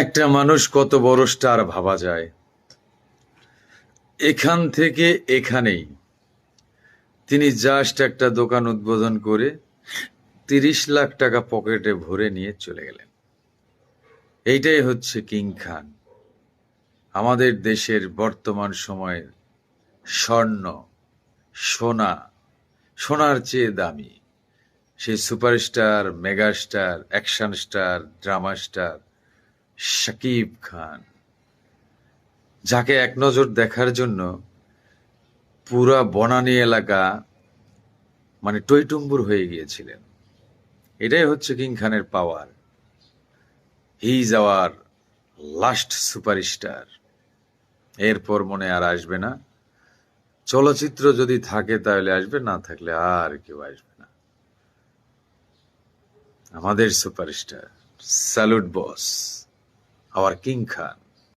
একটা মানুষ কত বড় স্টার ভাবা যায়। এখান থেকে এখানেই তিনি জাস্ট একটা দোকান উদ্বোধন করে 30 লাখ টাকা পকেটে ভরে নিয়ে চলে গেলেন। এইটাই হচ্ছে কিং খান, আমাদের দেশের বর্তমান সময়ের স্বর্ণ, সোনা, সোনার চেয়ে দামি সেই superstar, megastar, action star, drama star Shakib Khan, যাকে এক নজর দেখার জন্য পুরা বনানী এলাকা টইটুম্বুর হয়ে গিয়েছিলেন। এটাই হচ্ছে কিং খানের power. He is our last superstar. এরপর মনে আর আসবে না। চলচ্চিত্র যদি থাকে তাহলে আসবে, না থাকলে আর কেউ আসবে না। আমাদের সুপারস্টার, স্যালুট বস, আওয়ার কিং খান।